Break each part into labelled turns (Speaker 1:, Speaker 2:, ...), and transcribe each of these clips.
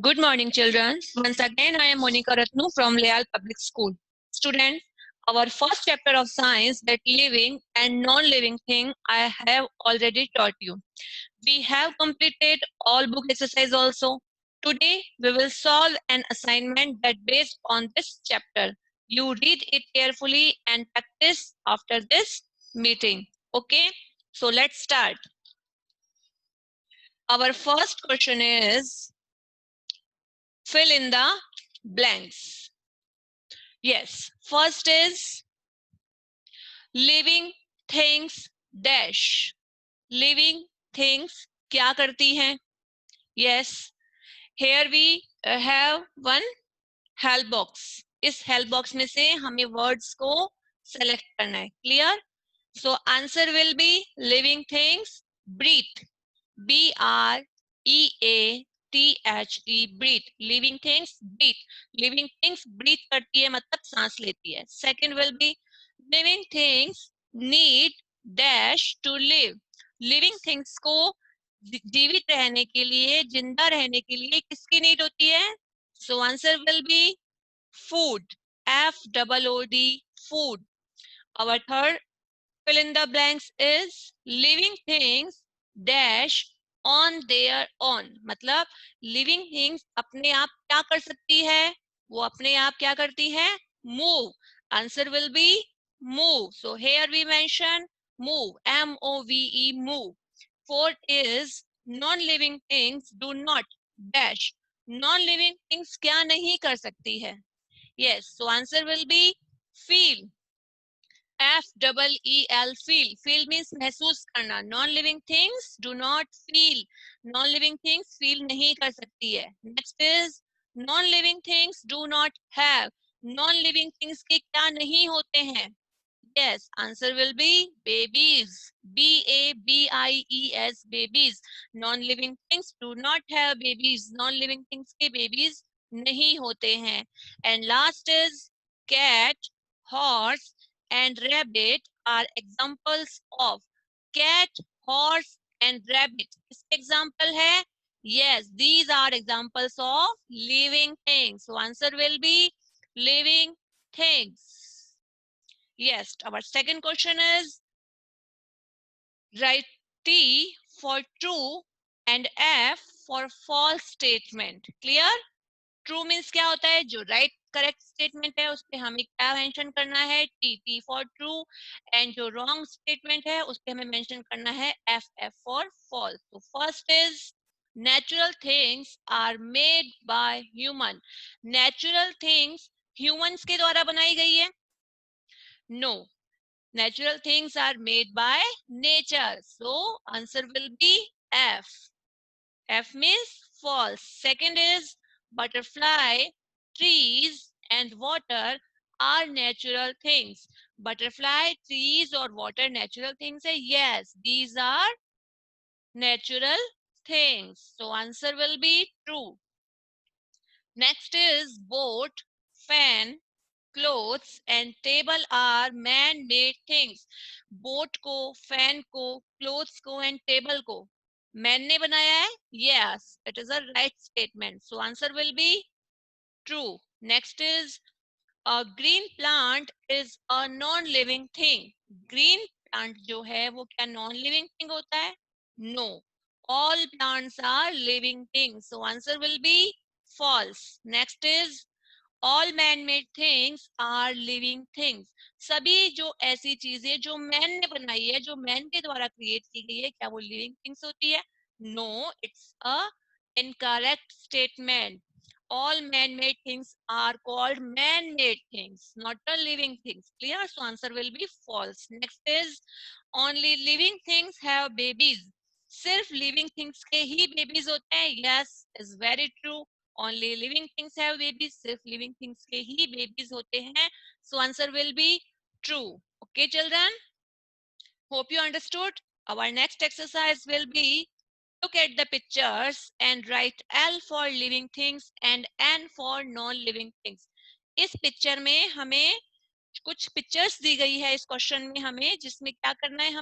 Speaker 1: Good morning, children. Once again, I am Monica Ratnu from Leal Public School. Students, our first chapter of science, that living and non-living thing, I have already taught you. We have completed all book exercise also. Today, we will solve an assignment that based on this chapter. You read it carefully and practice after this meeting. Okay? So let's start. Our first question is fill in the blanks. Yes, first is living things dash. Living things क्या करती हैं? Yes, here we have one help box. इस help box में से हमें words को select करना है. Clear? So answer will be living things breathe. B-R-E-A-T-H-E breathe. Living things breathe. Living things breathe करती है मतलब सांस लेती है. Second will be living things need dash to live. Living things को जीवित रहने के लिए, जिंदा रहने के लिए किसकी नीड होती है? So answer will be food. F-O-O-D food. Our third fill in the blanks is living things dash on their own. मतलब living things अपने आप क्या कर सकती है? वो अपने आप क्या करती है? Move. Answer will be move. So here we mention move. M-O-V-E move. Fourth is non-living things do not dash. Non-living things क्या नहीं कर सकती है? Yes. So answer will be feel. F-E-E-L feel. Feel means महसूस करना. Non-living things do not feel. Non-living things feel नहीं कर सकती है. Next is non-living things do not have. Non-living things के क्या नहीं होते हैं? Yes, answer will be babies. B-A-B-I-E-S babies. Non-living things do not have babies. Non-living things के babies नहीं होते हैं. And last is cat, horse and rabbit are examples of. Cat, horse and rabbit किसके example है? Yes, these are examples of living things. So answer will be living things. Yes, our second question is write T for true and F for false statement. Clear? True means क्या होता है? जो right correct statement है उस पे हमें क्या mention करना है? T for true and जो wrong statement है उस पे हमें mention करना है F for false. So first is natural things are made by human. Natural things humans के द्वारा बनाई गई है? No. Natural things are made by nature. So answer will be F. F means false. Second is butterfly, trees and water are natural things. Butterfly, trees or water natural things है? Yes, these are natural things. So answer will be true. Next is boat, fan, clothes and table are man-made things. Boat को, fan को, clothes को and table को man ने बनाया है? Yes, it is a right statement. So answer will be true. Next is a green plant is a non-living thing. Green plant जो है वो क्या non-living thing होता है? No. All plants are living things. So answer will be false. Next is all man-made things are living things. सभी जो ऐसी चीजें जो मैन ने बनाई है, जो मैन के द्वारा क्रिएट की गई है, क्या वो लिविंग थिंग्स होती है? No, it's a incorrect statement. All man-made things are called man-made things, not a living things. Clear? So answer will be false. Next is only living things have babies. सिर्फ living things के ही babies होते हैं? Yes, is very true. Only living things have babies. सिर्फ living things के ही babies होते हैं. So answer will be true. Okay, children? Hope you understood. Our next exercise will be look at the pictures and write L for living things and N for non-living things. इस picture में हमें कुछ pictures दी गई है इस question में हमें, जिसमें क्या करना है?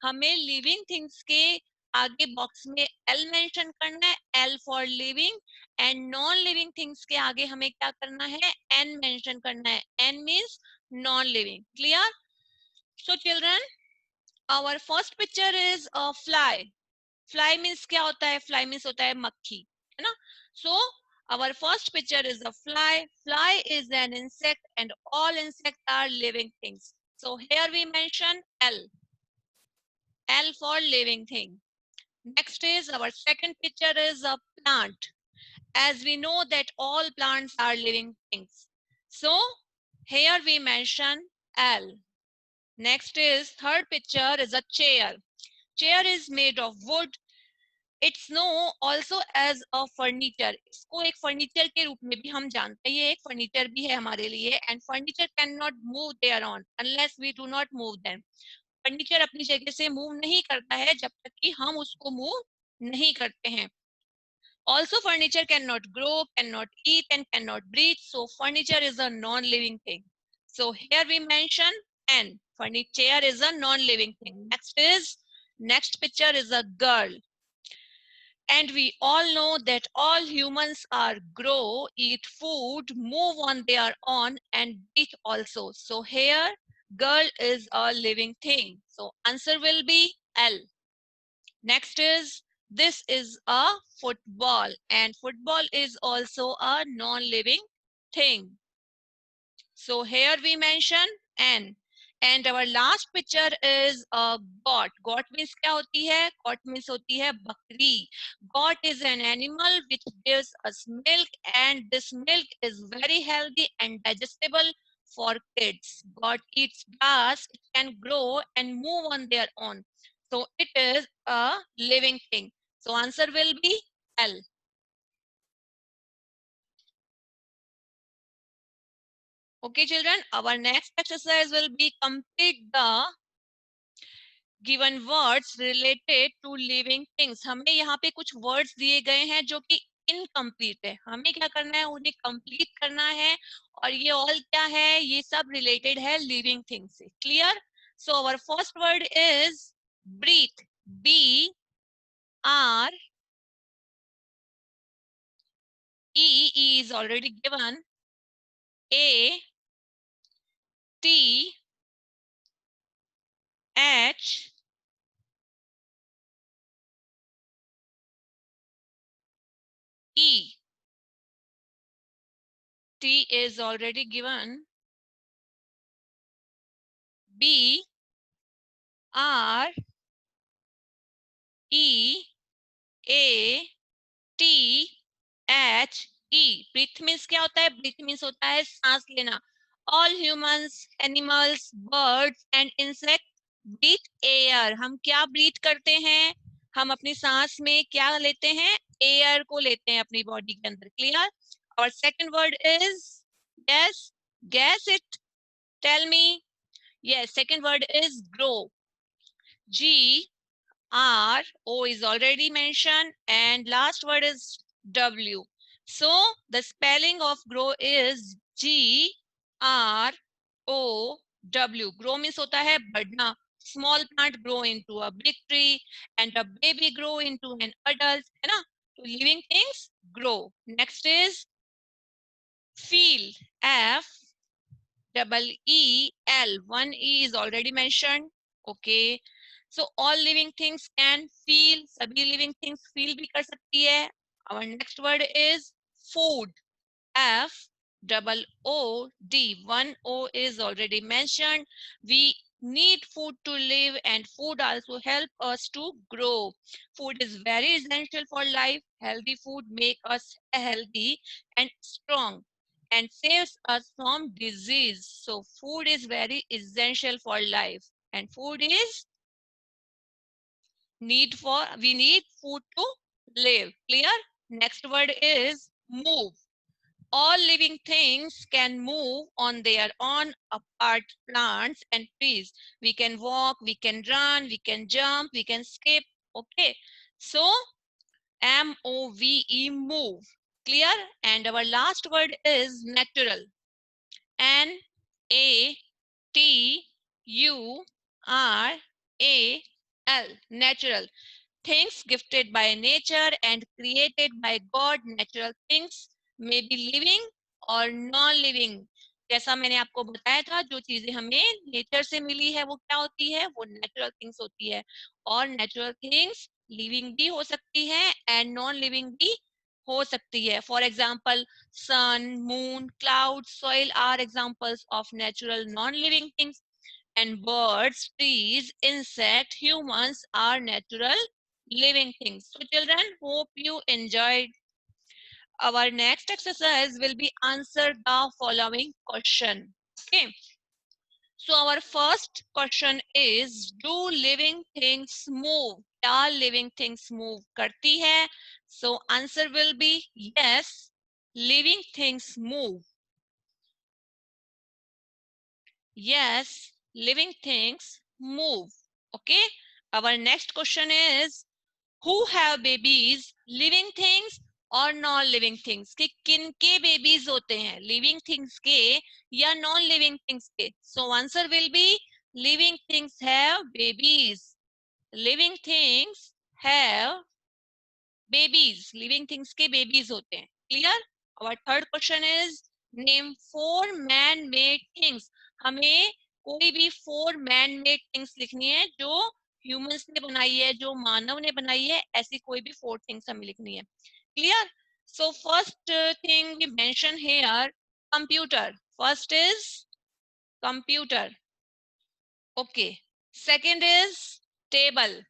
Speaker 1: हमें लिविंग थिंग्स के आगे बॉक्स में L मेंशन करना है, L for living, and non living things के आगे हमें क्या करना है, N मेंशन करना है. N means non living. Clear? So children, our first picture is a fly. Fly means क्या होता है, फ्लाई मीन्स होता है मक्खी, है ना. सो our first picture is a fly. Fly is an insect and all insects are living things. So here we mention L. L for living thing. Next is our second picture is a plant. As we know that all plants are living things. So here we mention L. Next is third picture is a chair. Chair is made of wood. It's known also as a furniture. इसको एक furniture के रूप में भी हम जानते हैं, ये एक फर्नीचर भी है हमारे लिए. And furniture can not move their own unless we do not move them. Furniture अपनी जगह से मूव नहीं करता है जब तक कि हम उसको मूव नहीं करते हैं. Also furniture cannot grow, cannot eat and cannot breathe. So furniture is a non-living thing. So here we mention N. Furniture is a non-living thing. Next picture is a girl. And we all know that all humans are grow, eat food, move on their own and breathe also. So here girl is a living thing. So answer will be L. Next is this is a football and football is also a non-living thing. So here we mention N. And our last picture is a goat. Goat means क्या होती है? Goat means होती है बकरी. Goat is an animal which gives us milk and this milk is very healthy and digestible for kids. Goat eats grass, it can grow and move on their own. So it is a living thing. So answer will be L. Okay children, our next exercise will be complete the given words related to living things. हमें यहाँ पे कुछ words दिए गए हैं जो कि incomplete है, हमें क्या करना है, उन्हें कंप्लीट करना है. और ये ऑल क्या है, ये सब रिलेटेड है लिविंग थिंग से. Clear? So our first word is breathe. B R E is already given. A T H E. T is already given. B R E A T H E. Breathe means क्या होता है, breathe means होता है सांस लेना. All humans, animals, birds and insect breathe air. हम क्या breathe करते हैं, हम अपनी सांस में क्या लेते हैं, एयर को लेते हैं अपनी बॉडी के अंदर. क्लियर? और second word is guess. Guess it, tell me. Yes, second word is grow. G R, O is already mentioned, and last word is W. So the spelling of grow is G R O W. Grow means होता है बढ़ना. Small plant grow into a big tree and a baby grow into an adult, है ना. So living things grow. Next is feel. F double E L. One E is already mentioned. Okay. So all living things can feel. सभी living things feel भी कर सकती है. Our next word is food. F double O D. One O is already mentioned. We need food to live and food also help us to grow. Food is very essential for life. Healthy food make us healthy and strong and saves us from disease. So food is very essential for life and food is we need food to live. Clear? Next word is move. All living things can move on their own apart plants and trees. We can walk, we can run, we can jump, we can skip. Okay. So MOVE, move. Clear? And our last word is natural. NATURAL. Natural. things gifted by nature and created by God. Natural things may be living or non living. जैसा मैंने आपको बताया था, जो चीजें हमें nature से मिली है वो क्या होती है, वो नेचुरल थिंग्स होती है। और नेचुरल थिंग्स लिविंग भी हो सकती है एंड नॉन लिविंग भी हो सकती है। For example, sun, moon, clouds, soil are examples of natural non-living things, and birds, trees, insects, humans are natural living things. So children, hope you enjoyed. Our next exercise will be answer the following question. Okay. So our first question is, do living things move? क्या living things move करती है? So answer will be yes, living things move. Yes, living things move. Okay. Our next question is, who have babies, living things और non living things के? किन के babies होते हैं, living things के या नॉन लिविंग थिंग्स के? So answer will be living things have babies. Living things have babies, living things के बेबीज होते हैं। क्लियर? और third question is, name 4 man made things. हमें कोई भी 4 मैन मेड थिंग्स लिखनी है जो ह्यूमंस ने बनाई है, जो मानव ने बनाई है, ऐसी कोई भी 4 थिंग्स हमें लिखनी है। Clear? So first thing we mention here, computer. First is computer. Okay. Second is table.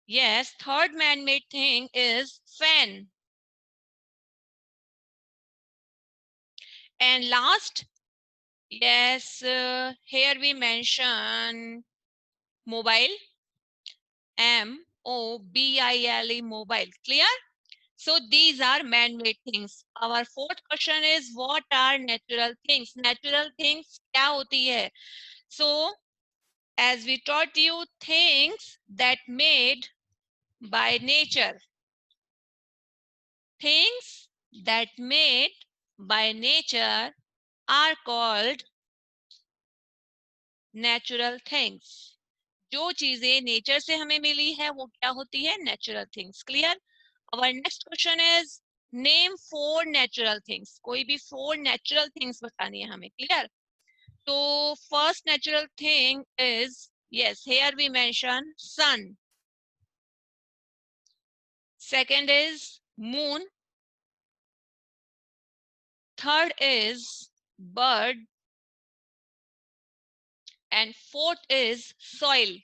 Speaker 1: Yes, third man-made thing is fan. And last, yes, here we mention mobile, M-O-B-I-L-E, mobile. Clear? So these are man-made things. Our fourth question is, what are natural things? Natural things क्या होती है? So as we taught you, things that made by nature. Things that made by nature are called natural things. जो चीजें nature से हमें मिली है वो क्या होती है, natural things. Clear? our next question is, name 4 natural things। कोई भी 4 natural things बतानी है हमें। क्लियर? तो first natural thing is, yes, here we mention sun. Second is moon. Third is bird. And fourth is soil.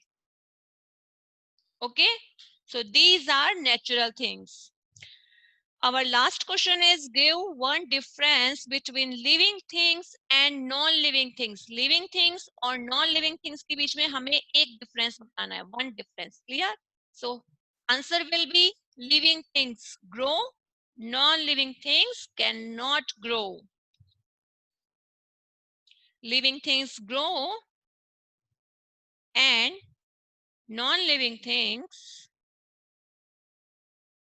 Speaker 1: Okay, so these are natural things. Our last question is, give one difference between living things and non-living things। living things और non-living things के बीच में हमें एक difference बताना है, one difference। Clear? So answer will be, living things grow, non-living things cannot grow। living things grow and non-living things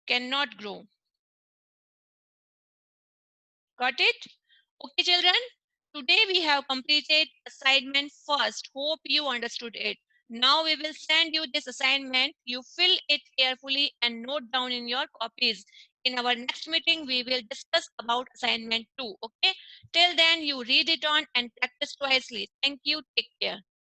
Speaker 1: cannot grow. Got it? Okay, children. Today we have completed assignment first. Hope you understood it. Now we will send you this assignment. You fill it carefully and note down in your copies. In our next meeting, we will discuss about assignment 2. Okay. Till then, you read it on and practice wisely. Thank you. Take care.